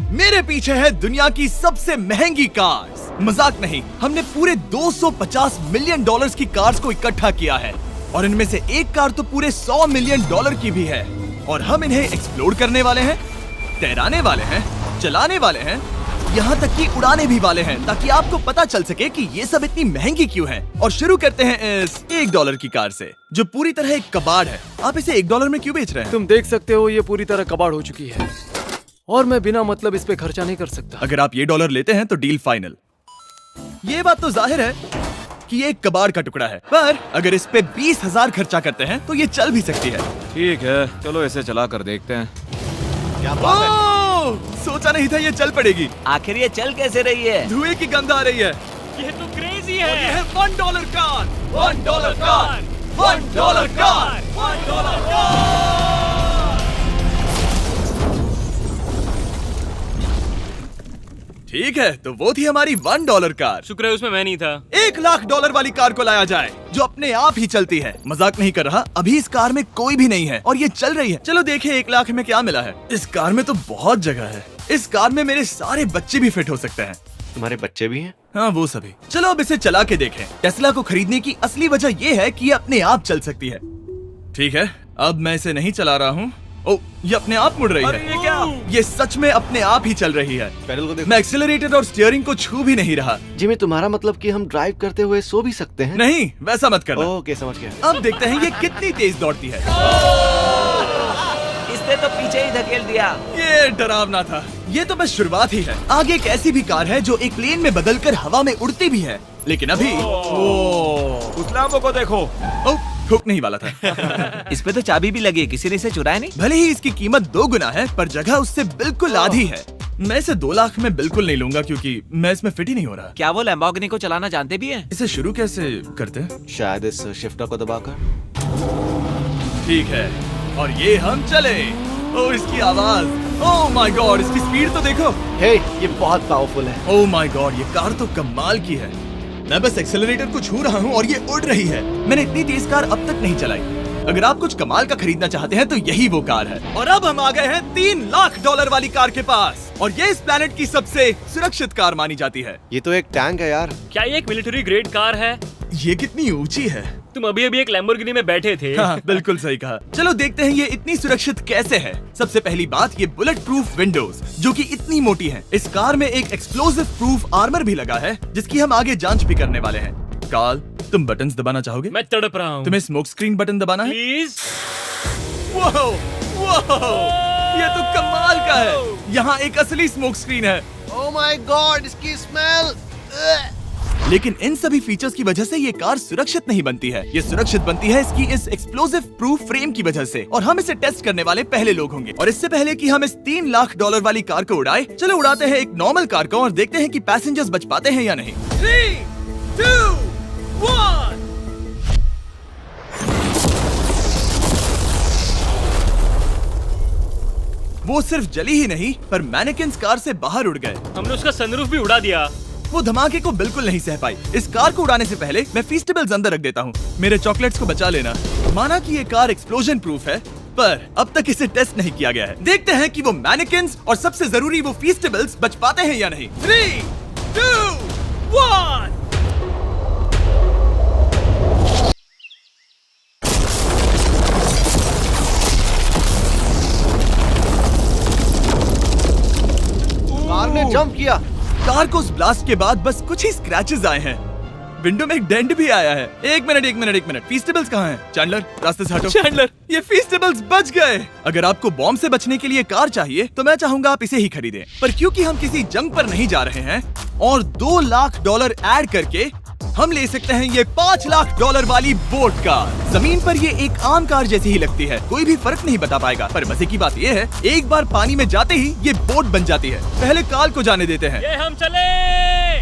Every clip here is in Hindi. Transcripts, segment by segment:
मेरे पीछे है दुनिया की सबसे महंगी कार्स। मजाक नहीं, हमने पूरे 250 मिलियन डॉलर्स की कार्स को इकट्ठा किया है और इनमें से एक कार तो पूरे 100 मिलियन डॉलर की भी है। और हम इन्हें एक्सप्लोर करने वाले हैं, तैराने वाले हैं, चलाने वाले हैं, यहाँ तक कि उड़ाने भी वाले हैं, ताकि आपको पता चल सके कि ये सब इतनी महंगी क्यों है। और शुरू करते हैं इस $1 की कार से, जो पूरी तरह एक कबाड़ है। आप इसे $1 में क्यों बेच रहे हैं? तुम देख सकते हो ये पूरी तरह कबाड़ हो चुकी है और मैं बिना मतलब इस पे खर्चा नहीं कर सकता। अगर आप ये डॉलर लेते हैं तो डील फाइनल। ये बात तो जाहिर है कि ये एक कबाड़ का टुकड़ा है, पर अगर इस पे 20,000 खर्चा करते हैं तो ये चल भी सकती है। ठीक है, चलो इसे चला कर देखते हैं। क्या बात है? सोचा नहीं था ये चल पड़ेगी। आखिर ये चल कैसे रही है? धुएं की गंध आ रही है। ये तो क्रेजी है। और ये है $1 कार, $1 कार, $1 कार, $1 कार। ठीक है, तो वो थी हमारी $1 कार। शुक्र है उसमें मैं नहीं था। $1,00,000 वाली कार को लाया जाए, जो अपने आप ही चलती है। मजाक नहीं कर रहा, अभी इस कार में कोई भी नहीं है और ये चल रही है। चलो देखें 1,00,000 में क्या मिला है। इस कार में तो बहुत जगह है। इस कार में मेरे सारे बच्चे भी फिट हो सकते हैं। तुम्हारे बच्चे भी हैं? हाँ, वो सभी। चलो अब इसे चला के देखें। टेस्ला को खरीदने की असली वजह ये है कि ये अपने आप चल सकती है। ठीक है, अब मैं इसे नहीं चला रहा हूँ। ओ, ये अपने आप मुड़ रही है। ये क्या? ये सच में अपने आप ही चल रही है। पैडल को देखो। मैं एक्सेलरेटर और स्टीयरिंग को छू भी नहीं रहा। जिमी, तुम्हारा मतलब कि हम ड्राइव करते हुए सो भी सकते हैं? नहीं, वैसा मत करना। ओके, समझ गया। अब देखते हैं ये कितनी तेज दौड़ती है। इसने तो पीछे ही धकेल दिया। ये डरावना था। ये तो बस शुरुआत ही है। आगे एक ऐसी भी कार है जो एक प्लेन में बदलकर हवा में उड़ती भी है, लेकिन अभी उस लैम्बो को देखो। ओ, ठोकने ही वाला था। इस पे तो चाबी भी लगी है, किसी ने इसे चुराया नहीं। भले ही इसकी कीमत 2 गुना है, पर जगह उससे बिल्कुल आधी है। मैं इसे 2 लाख में बिल्कुल नहीं लूंगा, क्योंकि मैं इसमें फिट ही नहीं हो रहा। क्या वो लैम्बोर्गिनी को चलाना जानते भी हैं? इसे शुरू कैसे करते हैं? शायद इस शिफ्टर को दबाकर। ठीक है, और ये हम चले। ओ, इसकी आवाज, ओह माय गॉड, इसकी स्पीड तो देखो। हे, ये बहुत पावरफुल है। ओह माय गॉड, ये कार तो कमाल की है। मैं बस एक्सेलरेटर को छू रहा हूँ और ये उड़ रही है। मैंने इतनी तेज कार अब तक नहीं चलाई। अगर आप कुछ कमाल का खरीदना चाहते हैं तो यही वो कार है। और अब हम आ गए हैं $3,00,000 वाली कार के पास, और ये इस प्लेनेट की सबसे सुरक्षित कार मानी जाती है। ये तो एक टैंक है यार। क्या ये एक मिलिट्री ग्रेड कार है? ये कितनी ऊंची है। तुम अभी अभी एक लैम्बोर्गिनी में बैठे थे। हाँ, बिल्कुल सही कहा। चलो देखते हैं ये इतनी सुरक्षित कैसे है। सबसे पहली बात, ये बुलेट प्रूफ विंडोज, जो कि इतनी मोटी हैं। इस कार में एक एक्सप्लोसिव प्रूफ आर्मर भी लगा है, जिसकी हम आगे जांच भी करने वाले हैं। कार्ल, तुम बटन्स दबाना चाहोगे? मैं तड़प रहा हूँ। तुम्हें स्मोक स्क्रीन बटन दबाना है? प्लीज। वाओ, वाओ, ये तो कमाल का है। यहाँ एक असली स्मोक स्क्रीन है। ओह माय गॉड, इसकी स्मेल। लेकिन इन सभी फीचर्स की वजह से ये कार सुरक्षित नहीं बनती है। ये सुरक्षित बनती है इसकी इस एक्सप्लोसिव प्रूफ फ्रेम की वजह से, और हम इसे टेस्ट करने वाले पहले लोग होंगे। और इससे पहले कि हम इस $3,00,000 वाली कार को उड़ाए, चलो उड़ाते हैं एक नॉर्मल कार को और देखते हैं कि पैसेंजर्स बच पाते हैं या नहीं। 3, 2, 1। वो सिर्फ जली ही नहीं, पर मैनेकिन्स कार से बाहर उड़ गए। हमने उसका सनरूफ भी उड़ा दिया। वो धमाके को बिल्कुल नहीं सह पाई। इस कार को उड़ाने से पहले मैं फीस्टेबल्स अंदर रख देता हूँ। मेरे चॉकलेट्स को बचा लेना। माना कि ये कार एक्सप्लोजन प्रूफ है, पर अब तक इसे टेस्ट नहीं किया गया है। देखते हैं कि वो मैनेकिन्स और सबसे जरूरी वो फीस्टेबल्स बच पाते हैं या नहीं। 3, 2, 1। कार ने जंप किया। कार को उस ब्लास्ट के बाद बस कुछ ही स्क्रैचेस आए हैं। विंडो में एक डेंट भी आया है। एक मिनट, फीस्टेबल्स कहाँ हैं? चैंडलर, रास्ते से हटो। चैंडलर, ये फीस्टेबल्स बच गए। अगर आपको बॉम्ब से बचने के लिए कार चाहिए तो मैं चाहूंगा आप इसे ही खरीदें। पर क्योंकि हम किसी जंग पर नहीं जा रहे हैं और $2,00,000 ऐड करके हम ले सकते हैं ये $5,00,000 वाली बोट कार। जमीन पर ये एक आम कार जैसी ही लगती है, कोई भी फर्क नहीं बता पाएगा। पर मजे की बात ये है, एक बार पानी में जाते ही ये बोट बन जाती है। पहले कार्ल को जाने देते हैं। ये हम चले।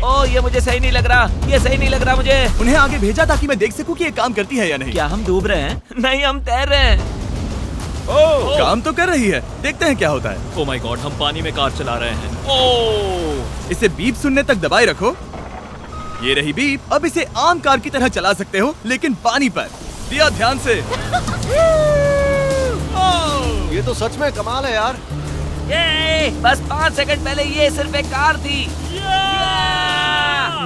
ओ, ये मुझे सही नहीं लग रहा। ये सही नहीं लग रहा मुझे। उन्हें आगे भेजा ताकि मैं देख सकूं कि ये काम करती है या नहीं। क्या हम डूब रहे हैं? नहीं, हम तैर रहे हैं। ओह, काम तो कर रही है। देखते हैं क्या होता है। ओ माय गॉड, हम पानी में कार चला रहे हैं। ओह, इसे बीप सुनने तक दबाए रखो। ये रही बीप। अब इसे आम कार की तरह चला सकते हो, लेकिन पानी पर। दिया ध्यान से। ये तो सच में कमाल है यार। ये बस 5 सेकंड पहले ये सिर्फ एक कार थी।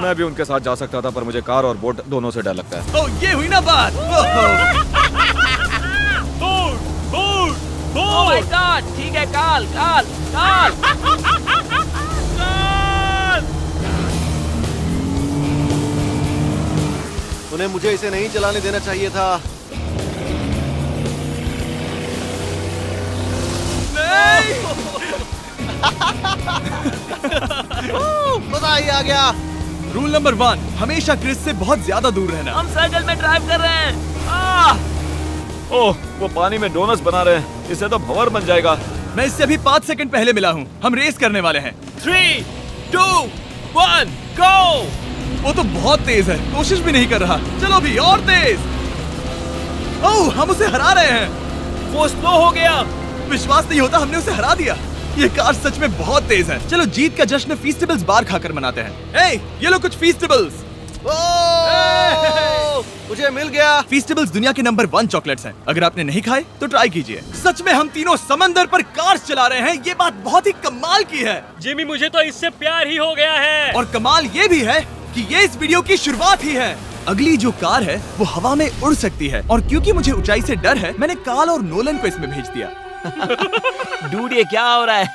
मैं भी उनके साथ जा सकता था, पर मुझे कार और बोट दोनों से डर लगता है। ओह, ये हुई ना बात। ओह माय गॉड, ठीक है, काल काल काल। उन्हें मुझे इसे नहीं चलाने देना चाहिए था। मजा ही आ गया। रूल नंबर 1, हमेशा क्रिस से बहुत ज्यादा दूर रहना। हम सर्कल में ड्राइव कर रहे हैं। ओह, वो पानी में डोनट्स बना रहे हैं। इससे तो भंवर बन जाएगा। मैं इससे अभी 5 सेकंड पहले मिला हूँ। हम रेस करने वाले हैं। 3, 2, 1, गो। वो तो बहुत तेज है, कोशिश भी नहीं कर रहा। चलो भी और तेज। ओह, हम उसे हरा रहे हैं। वो स्लो हो गया। विश्वास नहीं होता, हमने उसे हरा दिया। ये कार सच में बहुत तेज है। चलो जीत का जश्न फीस्टेबल्स बार खाकर मनाते हैं। ए, ये लो कुछ फीस्टेबल्स। मुझे मिल गया। फीस्टेबल्स दुनिया के नंबर 1 चॉकलेट्स हैं। अगर आपने नहीं खाए तो ट्राई कीजिए। सच में हम तीनों समंदर पर कार्स चला रहे हैं। ये बात बहुत ही कमाल की है। जिमी, मुझे तो इससे प्यार ही हो गया है। और कमाल ये भी है कि ये इस वीडियो की शुरुआत ही है। अगली जो कार है वो हवा में उड़ सकती है, और क्योंकि मुझे ऊंचाई से डर है, मैंने काल और नोलन को इसमें भेज दिया। डूड, ये क्या हो रहा है?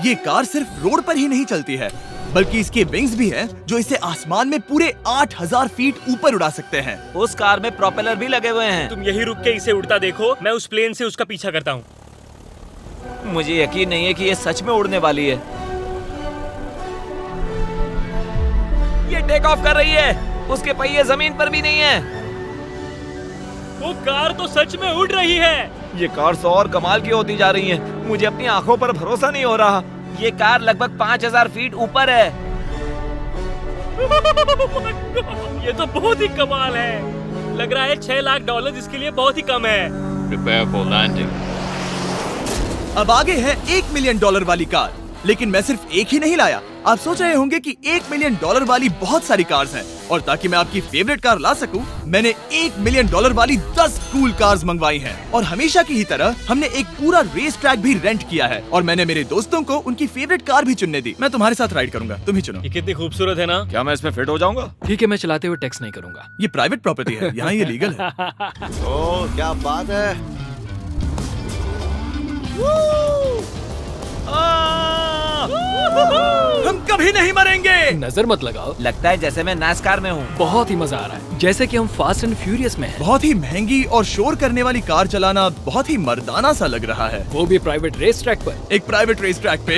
ये कार सिर्फ रोड पर ही नहीं चलती है, बल्कि इसके विंग्स भी हैं, जो इसे आसमान में पूरे 8000 फीट ऊपर उड़ा सकते हैं। उस कार में प्रोपेलर भी लगे हुए हैं। तुम यही रुक के इसे उड़ता देखो, मैं उस प्लेन से उसका पीछा करता हूँ। मुझे यकीन नहीं है कि ये सच में उड़ने वाली है। ये टेक ऑफ कर रही है। उसके पहिए जमीन पर भी नहीं है। वो कार तो सच में उड़ रही है। ये कार तो और कमाल की होती जा रही है। मुझे अपनी आंखों पर भरोसा नहीं हो रहा। ये कार लगभग 5000 फीट ऊपर है। ये तो बहुत ही कमाल है। लग रहा है $6 लाख इसके लिए बहुत ही कम है। Prepare for landing. अब आगे है $1 मिलियन वाली कार। लेकिन मैं सिर्फ एक ही नहीं लाया। आप सोच रहे होंगे कि $1 मिलियन वाली बहुत सारी कार्स हैं, और ताकि मैं आपकी फेवरेट कार ला सकूं, मैंने $1 मिलियन वाली 10 कूल कार्स मंगवाई हैं। और हमेशा की ही तरह हमने एक पूरा रेस ट्रैक भी रेंट किया है, और मैंने मेरे दोस्तों को उनकी फेवरेट कार भी चुनने दी। मैं तुम्हारे साथ राइड करूंगा, तुम ही चुनो। ये कितनी खूबसूरत है ना। क्या मैं इसमें फिट हो जाऊंगा? ठीक है, मैं चलाते हुए टैक्स नहीं करूंगा। ये प्राइवेट प्रॉपर्टी है, यहाँ ये लीगल है। ओह, क्या बात है। हम कभी नहीं मरेंगे। नजर मत लगाओ। लगता है जैसे मैं नासकार में हूँ। बहुत ही मजा आ रहा है, जैसे कि हम फास्ट एंड फ्यूरियस में हैं। बहुत ही महंगी और शोर करने वाली कार चलाना बहुत ही मर्दाना सा लग रहा है। वो भी प्राइवेट रेस ट्रैक पर। एक प्राइवेट रेस ट्रैक पे।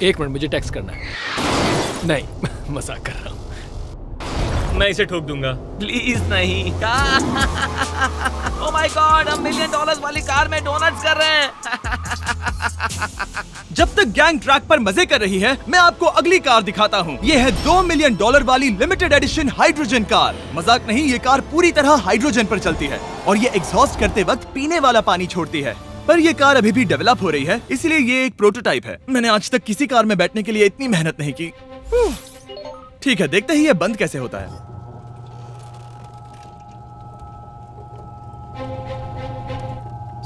1 मिनट, मुझे टैक्स करना है। नहीं, मजाक कर रहा हूँ। मैं इसे ठोक दूंगा। प्लीज नहीं। ओह माय गॉड, हम $1 मिलियन वाली कार में डोनट्स कर रहे हैं। जब तक गैंग ट्रैक पर मजे कर रही है, मैं आपको अगली कार दिखाता हूँ। ये है $2 मिलियन वाली लिमिटेड एडिशन हाइड्रोजन कार। मजाक नहीं, ये कार पूरी तरह हाइड्रोजन पर चलती है, और ये एग्जॉस्ट करते वक्त पीने वाला पानी छोड़ती है। पर ये कार अभी भी डेवलप हो रही है, इसलिए ये एक प्रोटोटाइप है। मैंने आज तक किसी कार में बैठने के लिए इतनी मेहनत नहीं की। ठीक है, देखते ही ये बंद कैसे होता है।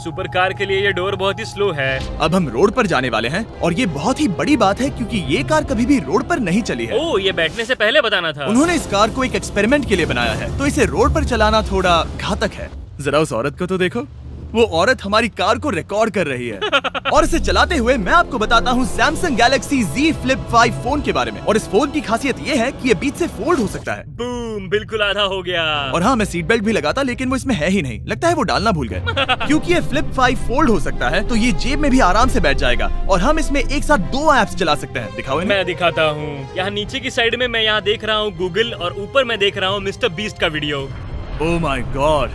सुपर कार के लिए ये डोर बहुत ही स्लो है। अब हम रोड पर जाने वाले हैं, और ये बहुत ही बड़ी बात है क्योंकि ये कार कभी भी रोड पर नहीं चली है। ओह, ये बैठने से पहले बताना था। उन्होंने इस कार को एक एक्सपेरिमेंट के लिए बनाया है, तो इसे रोड पर चलाना थोड़ा घातक है। जरा उस औरत को तो देखो। वो औरत हमारी कार को रिकॉर्ड कर रही है। और इसे चलाते हुए मैं आपको बताता हूँ Samsung Galaxy Z Flip 5 phone के बारे में। और इस फोन की खासियत ये है कि ये बीच से फोल्ड हो सकता है। बूम, बिल्कुल आधा हो गया। और हाँ, मैं सीट बेल्ट भी लगाता, लेकिन वो इसमें है ही नहीं। लगता है वो डालना भूल गए। क्योंकि ये Flip 5 फोल्ड हो सकता है, तो ये जेब में भी आराम से बैठ जाएगा, और हम इसमें एक साथ 2 ऐप्स चला सकते हैं। दिखाओ इन्हें। मैं दिखाता हूँ। यहाँ नीचे की साइड में मैं यहाँ देख रहा हूँ गूगल, और ऊपर मैं देख रहा हूँ मिस्टर बीस्ट का वीडियो। ओह माय गॉड,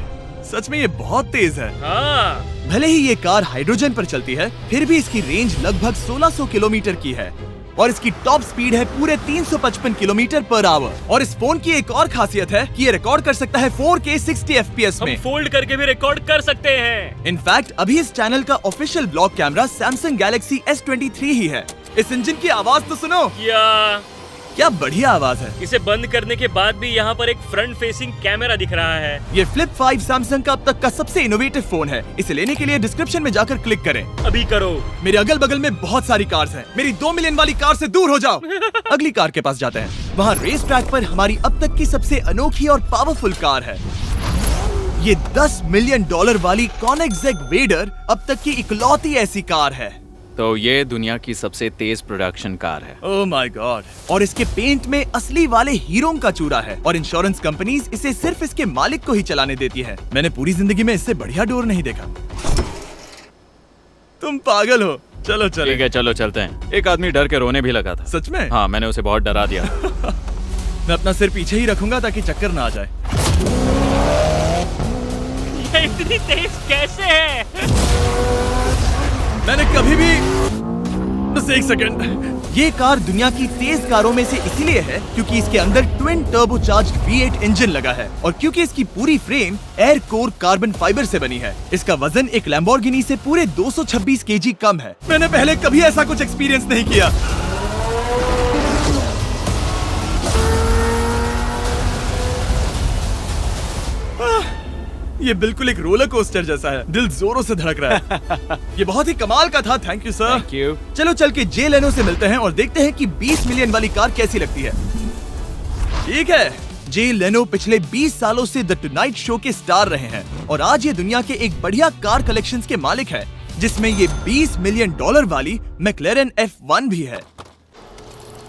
सच में ये बहुत तेज है। हाँ, भले ही ये कार हाइड्रोजन पर चलती है, फिर भी इसकी रेंज लगभग 1600 किलोमीटर की है, और इसकी टॉप स्पीड है पूरे 355 किलोमीटर पर आवर। और इस फोन की एक और खासियत है कि ये रिकॉर्ड कर सकता है 4K 60 FPS हम में। फोल्ड करके भी रिकॉर्ड कर सकते हैं। इनफैक्ट अभी इस चैनल का official blog camera Samsung Galaxy S23 ही है। इस इंजन की आवाज तो सुनो। या क्या बढ़िया आवाज है। इसे बंद करने के बाद भी यहाँ पर एक फ्रंट फेसिंग कैमरा दिख रहा है। ये फ्लिप 5 सैमसंग का अब तक का सबसे इनोवेटिव फोन है। इसे लेने के लिए डिस्क्रिप्शन में जाकर क्लिक करें। अभी करो। मेरे अगल बगल में बहुत सारी कार्स हैं। मेरी 2 मिलियन वाली कार से दूर हो जाओ। अगली कार के पास जाते हैं। वहाँ रेस ट्रैक पर हमारी अब तक की सबसे अनोखी और पावरफुल कार है। ये $10 मिलियन वाली कॉनिग्सेग वेडर अब तक की इकलौती ऐसी कार है। तो ये दुनिया की सबसे तेज प्रोडक्शन कार है। Oh my God. और इसके पेंट में असली वाले हीरो का चूरा है और इंश्योरेंस कंपनीज इसे सिर्फ इसके मालिक को ही चलाने देती है। मैंने पूरी जिंदगी में इससे बढ़िया डोर नहीं देखा। तुम पागल हो। चलो चलो। ठीक है, चलो चलते हैं। एक आदमी डर के रोने भी लगा था। सच में? हाँ, मैंने उसे बहुत डरा दिया। मैं अपना सिर पीछे ही रखूंगा ताकि चक्कर ना आ जाए। ये इतनी तेज कैसे है? मैंने कभी भी बस एक सेकंड। ये कार दुनिया की तेज कारों में से इसीलिए है क्योंकि इसके अंदर ट्विन टर्बोचार्ज्ड V8 इंजन लगा है और क्योंकि इसकी पूरी frame air core carbon fibre से बनी है। इसका वजन एक लैम्बोर्गिनी से पूरे 226 केजी कम है। मैंने पहले कभी ऐसा कुछ एक्सपीरियंस नहीं किया। ये बिल्कुल एक रोलर कोस्टर जैसा है। दिल जोरों से धड़क रहा है। ये बहुत ही कमाल का था। Thank you sir. Thank you. चलो चल के जे लेनो से मिलते हैं और देखते हैं कि 20 मिलियन वाली कार कैसी लगती है। ठीक है, जे लेनो पिछले 20 सालों से द टुनाइट शो के स्टार रहे हैं और आज ये दुनिया के एक बढ़िया कार कलेक्शंस के मालिक है, जिसमें ये $20 मिलियन वाली मैक्लेरन F1 भी है।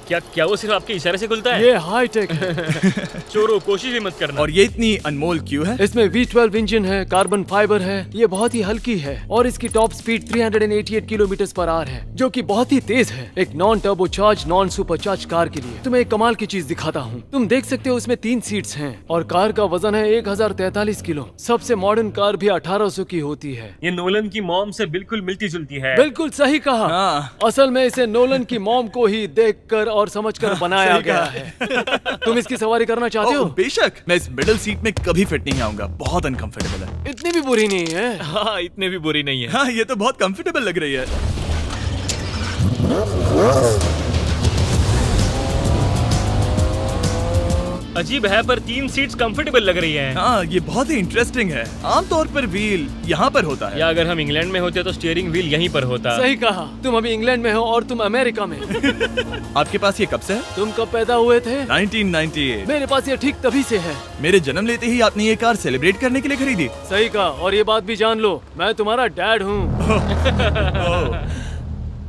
क्या वो सिर्फ आपके इशारे से खुलता है? ये हाई टेक है। चोरों, कोशिश भी मत करना। और ये इतनी अनमोल क्यों है? इसमें V12 इंजन है, कार्बन फाइबर है, ये बहुत ही हल्की है और इसकी top speed 388 kilometre per hour है, जो कि बहुत ही तेज है एक non turbocharge non supercharge car के लिए। तुम्हें एक कमाल की चीज दिखाता हूँ। तुम देख सकते हो उसमें 3 सीट्स हैं और कार का वजन है 1043 किलो। सबसे मॉडर्न कार भी 1800 की होती है। ये नोलन की मॉम से बिल्कुल मिलती जुलती है। बिल्कुल सही कहा। हाँ। असल में इसे नोलन की मॉम को ही देखकर और समझकर बनाया सही गया कहा। है। तुम इसकी सवारी करना चाहते हो? बेशक। मैं इस मिडिल सीट में कभी फिट नहीं आऊंगा। बहुत अनकंफर्टेबल है। इतनी भी बुरी नहीं है। हाँ, इतने भी बुरी नहीं है। हाँ, ये तो बहुत कंफर्टेबल लग रही है। अजीब है पर 3 सीट्स कंफर्टेबल लग रही हैं। हाँ, ये बहुत ही इंटरेस्टिंग है। आमतौर पर व्हील यहाँ पर होता है। या अगर हम इंग्लैंड में होते तो स्टीयरिंग व्हील यहीं पर होता। सही कहा। तुम अभी इंग्लैंड में हो और तुम अमेरिका में। आपके पास ये कब से है? तुम कब पैदा हुए थे? 1998। मेरे पास ये ठीक तभी से है। मेरे जन्म लेते ही आपने ये कार सेलिब्रेट करने के लिए खरीदी। सही कहा। और ये बात भी जान लो, मैं तुम्हारा डैड हूँ।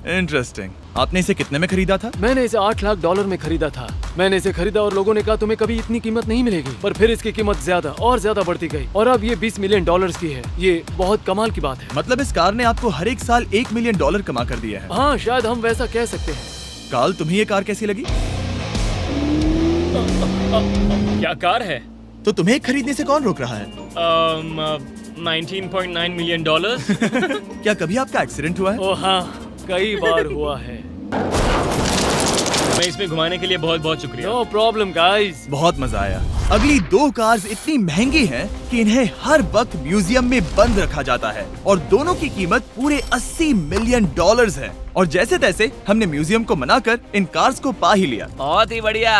इंटरेस्टिंग। आपने इसे कितने में खरीदा था? मैंने इसे $8 लाख में खरीदा था। मैंने इसे खरीदा और लोगों ने कहा तुम्हें कभी इतनी कीमत नहीं मिलेगी, पर फिर इसकी कीमत ज्यादा और ज्यादा बढ़ती गई और अब ये $20 मिलियन की है। ये बहुत कमाल की बात है। मतलब इस कार ने आपको हर एक साल $1 मिलियन कमा कर दिया है। हाँ, शायद हम वैसा कह सकते हैं। काल, तुम्हें ये कार कैसी लगी? क्या कार है? तो तुम्हें खरीदने से कौन रोक रहा है? 19.9 मिलियन डॉलर। क्या कभी आपका एक्सीडेंट हुआ है? ओ हाँ, कई बार हुआ है। मैं इसमें घुमाने के लिए बहुत बहुत शुक्रिया। No problem guys. बहुत मजा आया। अगली 2 कार्स इतनी महंगी हैं कि इन्हें हर वक्त म्यूजियम में बंद रखा जाता है और दोनों की कीमत पूरे $80 मिलियन है। और जैसे तैसे हमने म्यूजियम को मनाकर इन कार्स को पा ही लिया। बहुत ही बढ़िया।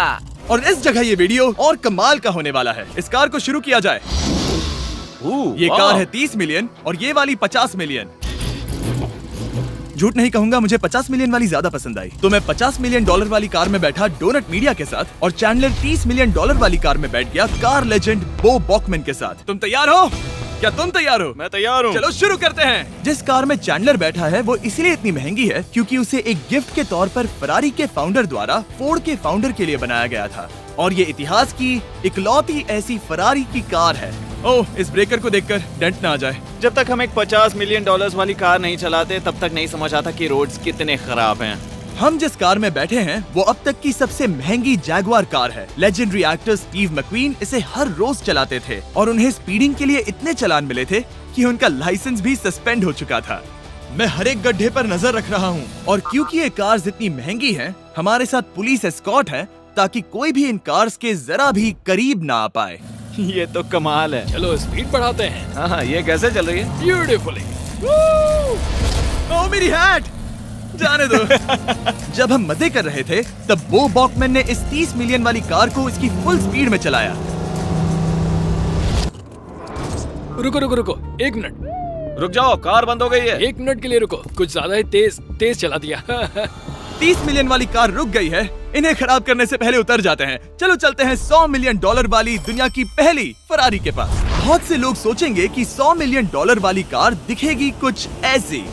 और इस जगह ये वीडियो और कमाल का होने वाला है। इस कार को शुरू किया जाए। ये कार है 30 मिलियन और ये वाली 50 मिलियन। झूठ नहीं कहूंगा, मुझे 50 मिलियन वाली ज्यादा पसंद आई। तो मैं $50 मिलियन वाली कार में बैठा डोनट मीडिया के साथ और चैंडलर $30 मिलियन वाली कार में बैठ गया कार लेजेंड बो बॉकमैन के साथ। तुम तैयार हो? क्या तुम तैयार हो? मैं तैयार हूँ। चलो शुरू करते हैं। जिस कार में चैंडलर बैठा है वो इसलिए इतनी महंगी है क्योंकि उसे एक गिफ्ट के तौर पर फरारी के फाउंडर द्वारा फोर्ड के फाउंडर के लिए बनाया गया था और ये इतिहास की इकलौती ऐसी फरारी की कार है। ओह, इस ब्रेकर को देखकर डेंट ना आ जाए। जब तक हम एक $50 मिलियन वाली कार नहीं चलाते तब तक नहीं समझ आता कि रोड्स कितने खराब हैं। हम जिस कार में बैठे हैं वो अब तक की सबसे महंगी जैगुआर कार है। लेजेंडरी एक्टर स्टीव मैक्वीन इसे हर रोज चलाते थे और उन्हें स्पीडिंग के लिए इतने चालान मिले थे कि उनका लाइसेंस भी सस्पेंड हो चुका था। मैं हर एक गड्ढे पर नजर रख रहा हूँ और क्योंकि ये कार्स इतनी महंगी हैं, हमारे साथ पुलिस एस्कॉर्ट है ताकि कोई भी इन कार्स के जरा भी करीब ना आ पाए। ये तो कमाल है। चलो स्पीड बढ़ाते हैं। हाँ, ये कैसे चल रही है? ब्यूटीफुली। ओह, मेरी हैट! जाने दो। जब हम मजे कर रहे थे तब बो बॉकमैन ने इस 30 मिलियन वाली कार को इसकी फुल स्पीड में चलाया। रुको रुको रुको, 1 मिनट। रुक जाओ, कार बंद हो गई है। 1 मिनट के लिए रुको, कुछ ज्यादा ही तेज चला दिया। 30 मिलियन वाली कार रुक गई है। इन्हें खराब करने से पहले उतर जाते हैं। चलो चलते हैं 100 मिलियन डॉलर वाली दुनिया की पहली फरारी के पास। बहुत से लोग सोचेंगे कि 100 मिलियन डॉलर वाली कार दिखेगी कुछ ऐसी,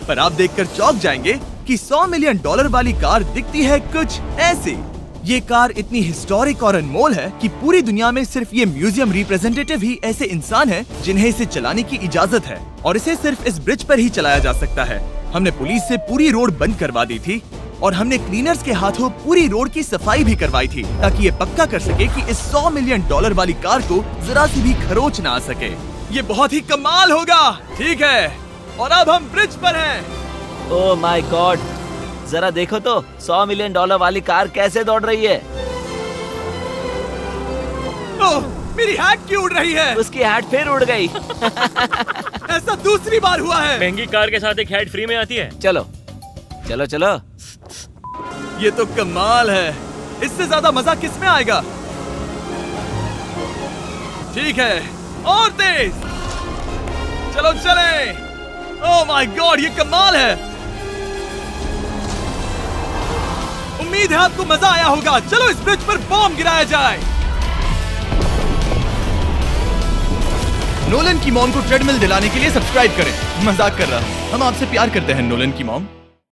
पर आप देखकर चौंक जाएंगे कि 100 मिलियन डॉलर वाली कार दिखती है कुछ ऐसी। ये कार इतनी हिस्टोरिक और अनमोल है कि पूरी दुनिया में सिर्फ ये म्यूजियम रिप्रेजेंटेटिव ही ऐसे इंसान हैं जिन्हें इसे चलाने की इजाजत है, और इसे सिर्फ इस ब्रिज पर ही चलाया जा सकता है। हमने पुलिस से पूरी रोड बंद करवा दी थी और हमने क्लीनर्स के हाथों पूरी रोड की सफाई भी करवाई थी, ताकि ये पक्का कर सके कि इस 100 मिलियन डॉलर वाली कार को जरा सी भी खरोच ना आ सके। ये बहुत ही कमाल होगा, ठीक है? और अब हम ब्रिज पर हैं। ओह माय गॉड, जरा देखो तो 100 मिलियन डॉलर वाली कार कैसे दौड़ रही है। ओह, मेरी हैट क्यों उड़ रही है? उसकी हैट फिर उड़ गई। ऐसा दूसरी बार हुआ है। महंगी कार के साथ एक हेड फ्री में आती है। चलो चलो चलो। ये तो कमाल है। इससे ज्यादा मजा किस में आएगा? ठीक है, और तेज। चलो चले। ओह माय गॉड, ये कमाल है। उम्मीद है आपको मजा आया होगा। चलो इस ब्रिज पर बॉम्ब गिराया जाए। नोलन की मॉम को ट्रेडमिल दिलाने के लिए सब्सक्राइब करें। मजाक कर रहा हूं, हम आपसे प्यार करते हैं नोलन की मॉम।